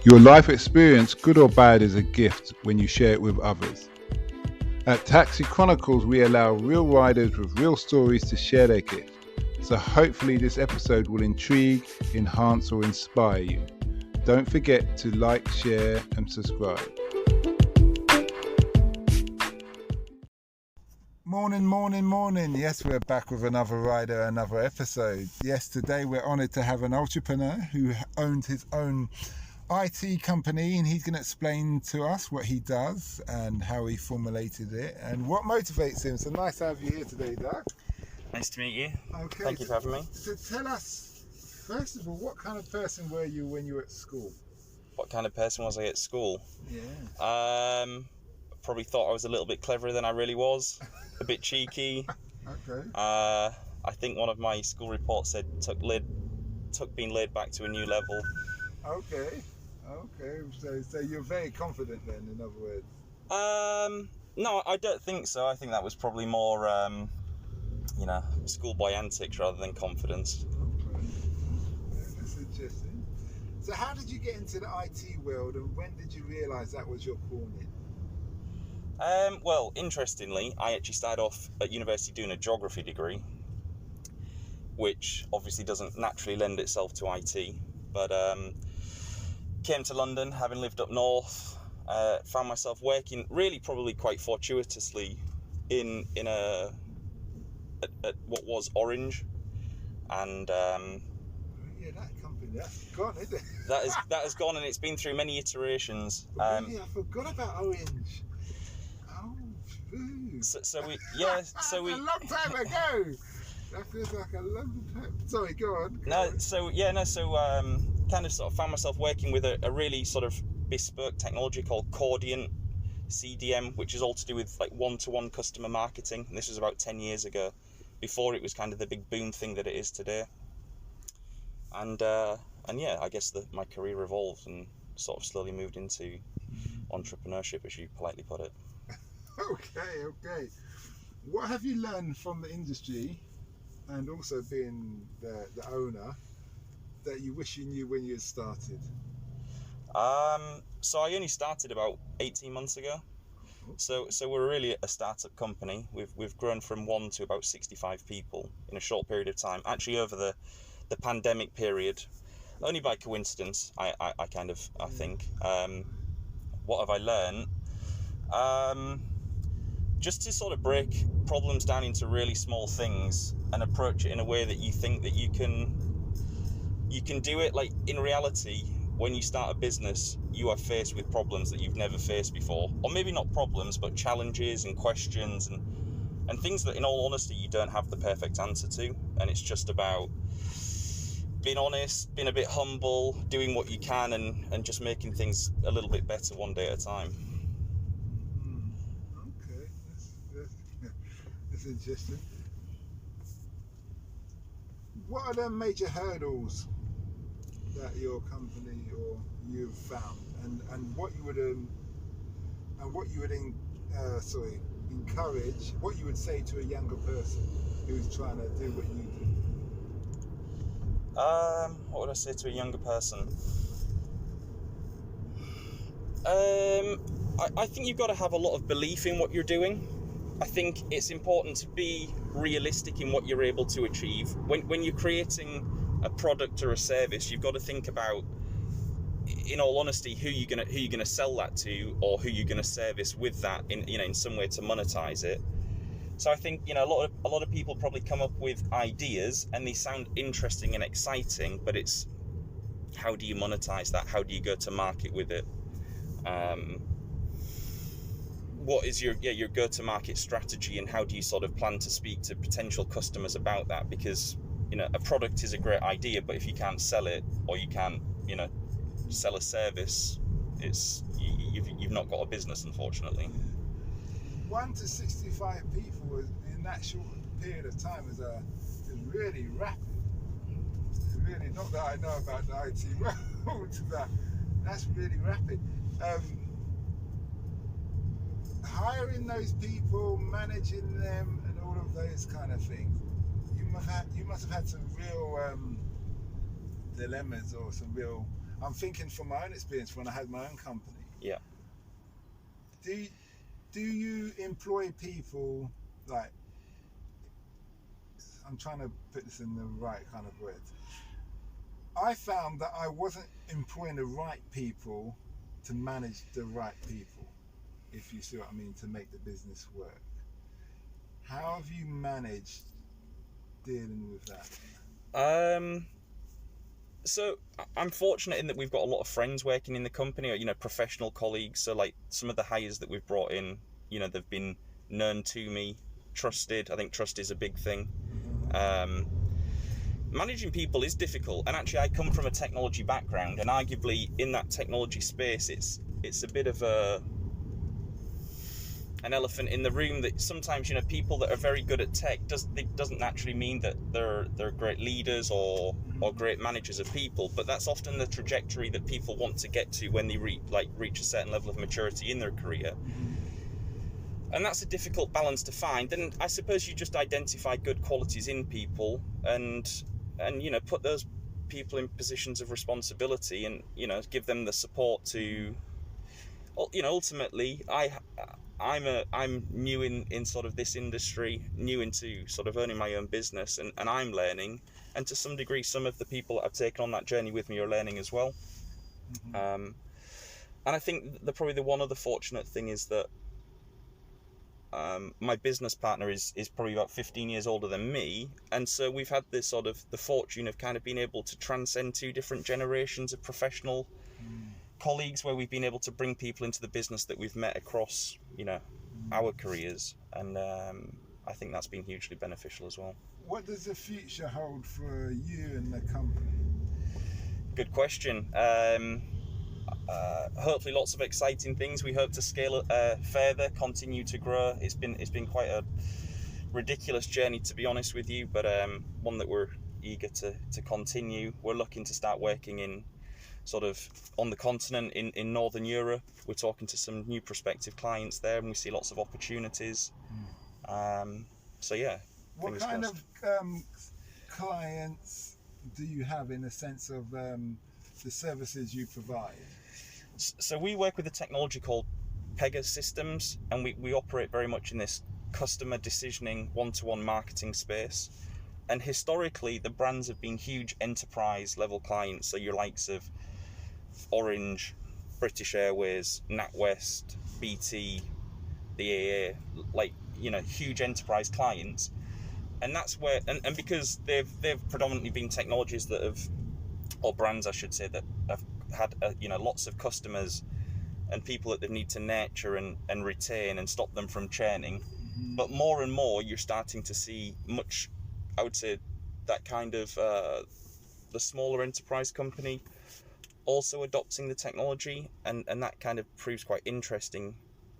Your life experience, good or bad, is a gift when you share it with others. At Taxi Chronicles, we allow real riders with real stories to share their gift. So hopefully this episode will intrigue, enhance or inspire you. Don't forget to like, share and subscribe. Morning. Yes, we're back with another rider, another episode. Yes, today we're honoured to have an entrepreneur who owns his own IT company, and he's going to explain to us what he does and how he formulated it and what motivates him. So nice to have you here today, Doug. Nice to meet you. Okay. Thank you for having me. So tell us, first of all, what kind of person were you when you were at school? What kind of person was I at school? Yeah. Probably thought I was a little bit cleverer than I really was. A bit cheeky. Okay. I think one of my school reports said took being laid back to a new level. Okay. So you're very confident then, in other words? No, I don't think so. I think that was probably more, schoolboy antics rather than confidence. Okay. Yeah, that's interesting. So how did you get into the IT world, and when did you realise that was your calling? Well, interestingly, I actually started off at university doing a geography degree, which obviously doesn't naturally lend itself to IT, but came to London, having lived up north, found myself working really probably quite fortuitously in at what was Orange, and yeah, that company, that's gone, isn't it? that has gone, and it's been through many iterations. Really, I forgot about Orange. Oh, true. So we a long time ago. That feels like a long time. Sorry, go on. Kind of sort of found myself working with a really sort of bespoke technology called Cordiant CDM, which is all to do with like one-to-one customer marketing. And this was about 10 years ago, before it was kind of the big boom thing that it is today. And yeah, I guess my career evolved and sort of slowly moved into entrepreneurship, as you politely put it. Okay. What have you learned from the industry, and also being the owner, that you wish you knew when you had started? So I only started about 18 months ago. So we're really a startup company. We've grown from 1 to about 65 people in a short period of time. Actually, over the pandemic period, only by coincidence, I think. What have I learned? Just to sort of break problems down into really small things and approach it in a way that you think that you can do it. Like, in reality, when you start a business, you are faced with problems that you've never faced before, or maybe not problems, but challenges and questions and things that, in all honesty, you don't have the perfect answer to. And it's just about being honest, being a bit humble, doing what you can, and just making things a little bit better one day at a time. Okay, that's interesting. What are the major hurdles that your company or you've found, and what you would encourage, what you would say to a younger person who's trying to do what you do? What would I say to a younger person? I think you've got to have a lot of belief in what you're doing. I think it's important to be realistic in what you're able to achieve. When you're creating a product or a service, you've got to think about, in all honesty, who you're gonna sell that to, or who you're gonna service with that in some way to monetize it. So I think a lot of people probably come up with ideas and they sound interesting and exciting, but it's how do you monetize that? How do you go to market with it? What is your go-to-market strategy, and how do you sort of plan to speak to potential customers about that? Because a product is a great idea, but if you can't sell it, or you can't sell a service, you've not got a business, unfortunately. 1 to 65 people in that short period of time is really rapid. It's really, not that I know about the IT world, that's really rapid. Hiring those people, managing them, and all of those kind of things. You must have had some real dilemmas, or some real I'm thinking from my own experience when I had my own company. Yeah. Do you employ people, like, I'm trying to put this in the right kind of words. I found that I wasn't employing the right people to manage the right people, if you see what I mean, to make the business work. How have you managed dealing with that? So I'm fortunate in that we've got a lot of friends working in the company, or, you know, professional colleagues. So like some of the hires that we've brought in, you know, they've been known to me, trusted. I think trust is a big thing. Managing people is difficult, and actually I come from a technology background, and arguably in that technology space it's a bit of an elephant in the room, that sometimes, you know, people that are very good at tech doesn't naturally mean that they're great leaders or great managers of people, but that's often the trajectory that people want to get to when they reach a certain level of maturity in their career. And that's a difficult balance to find. And I suppose you just identify good qualities in people and you know, put those people in positions of responsibility, and, you know, give them the support to, you know, ultimately I'm new in sort of this industry, new into sort of owning my own business, and I'm learning, and to some degree some of the people that I've taken on that journey with me are learning as well. And I think probably the one other fortunate thing is that my business partner is probably about 15 years older than me, and so we've had this sort of the fortune of kind of being able to transcend two different generations of professional colleagues, where we've been able to bring people into the business that we've met across, you know, our careers, and I think that's been hugely beneficial as well. What does the future hold for you and the company? Good question. Hopefully lots of exciting things. We hope to scale further, continue to grow. It's been quite a ridiculous journey, to be honest with you, but one that we're eager to continue. We're looking to start working in sort of on the continent in Northern Europe. We're talking to some new prospective clients there, and we see lots of opportunities. So yeah. What kind of clients do you have, in the sense of the services you provide? So we work with a technology called Pega Systems, and we operate very much in this customer decisioning, one-to-one marketing space. And historically, the brands have been huge enterprise level clients, so your likes of Orange, British Airways, NatWest, BT, the AA, like, you know, huge enterprise clients. And that's where, and because they've predominantly been technologies that have, or brands I should say, that have had you know, lots of customers and people that they need to nurture and retain and stop them from churning. But more and more you're starting to see much, I would say, that kind of the smaller enterprise company also adopting the technology, and that kind of proves quite interesting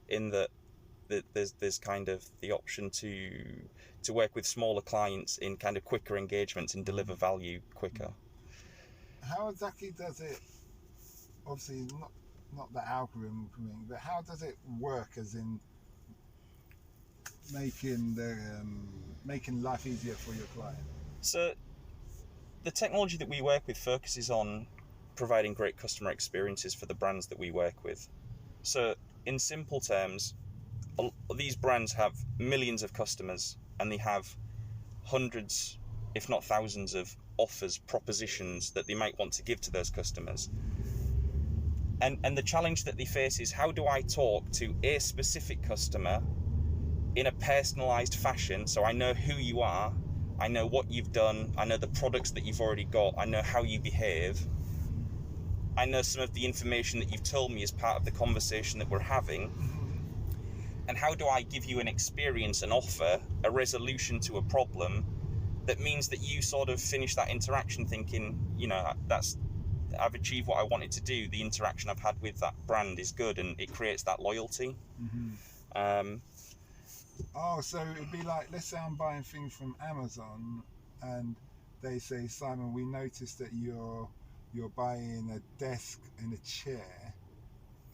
in that there's kind of the option to work with smaller clients in kind of quicker engagements and deliver value quicker. How exactly does it, obviously not the algorithm thing, but how does it work, as in making life easier for your client? So the technology that we work with focuses on providing great customer experiences for the brands that we work with. So in simple terms, these brands have millions of customers, and they have hundreds, if not thousands, of offers, propositions that they might want to give to those customers. And the challenge that they face is, how do I talk to a specific customer in a personalized fashion, so I know who you are, I know what you've done, I know the products that you've already got, I know how you behave, I know some of the information that you've told me as part of the conversation that we're having, and how do I give you an experience, an offer, a resolution to a problem that means that you sort of finish that interaction thinking, you know, I've achieved what I wanted to do, the interaction I've had with that brand is good, and it creates that loyalty. So it'd be like, let's say I'm buying things from Amazon, and they say, Simon, we noticed that you're buying a desk and a chair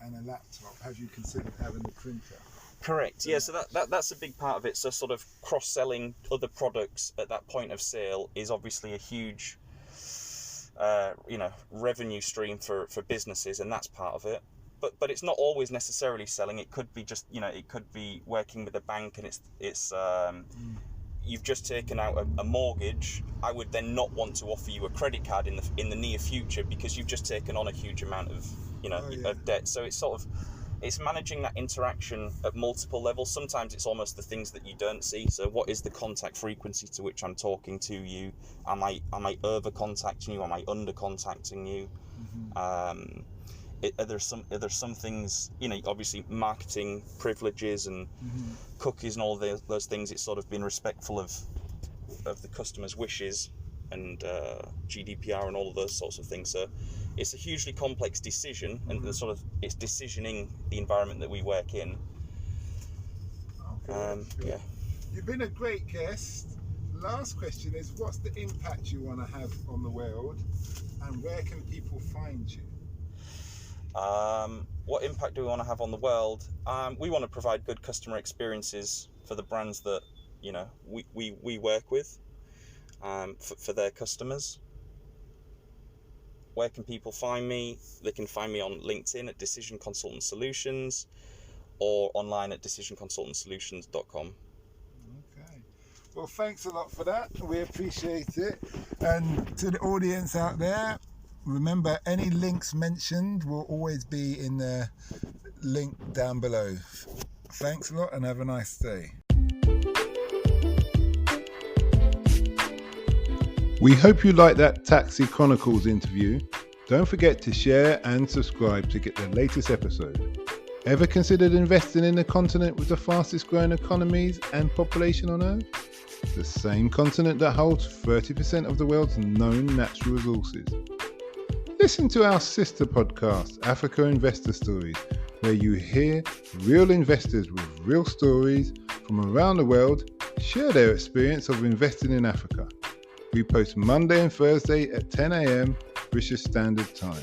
and a laptop. Have you considered having a printer? Correct. Yeah, so that's a big part of it. So sort of cross-selling other products at that point of sale is obviously a huge revenue stream for businesses, and that's part of it. But it's not always necessarily selling. It could be just, it could be working with a bank, and it's you've just taken out a mortgage. I would then not want to offer you a credit card in the near future, because you've just taken on a huge amount of of debt. So it's managing that interaction at multiple levels. Sometimes it's almost the things that you don't see. So what is the contact frequency to which I'm talking to you? Am I over contacting you? Am I under contacting you? Mm-hmm. Are there some things, obviously marketing privileges and cookies and all those things. It's sort of being respectful of the customer's wishes and GDPR and all of those sorts of things. So it's a hugely complex decision, and it's decisioning the environment that we work in. Okay, sure. You've been a great guest. Last question is, what's the impact you want to have on the world, and where can people find you? What impact do we want to have on the world? We want to provide good customer experiences for the brands that we work with, for their customers. Where can people find me? They can find me on LinkedIn at Decision Consultant Solutions, or online at decisionconsultantsolutions.com. Okay. Well, thanks a lot for that. We appreciate it. And to the audience out there, remember, any links mentioned will always be in the link down below. Thanks a lot, and have a nice day. We hope you liked that Taxi Chronicles interview. Don't forget to share and subscribe to get the latest episode. Ever considered investing in the continent with the fastest growing economies and population on Earth? The same continent that holds 30% of the world's known natural resources. Listen to our sister podcast, Africa Investor Stories, where you hear real investors with real stories from around the world share their experience of investing in Africa. We post Monday and Thursday at 10 a.m. British Standard Time.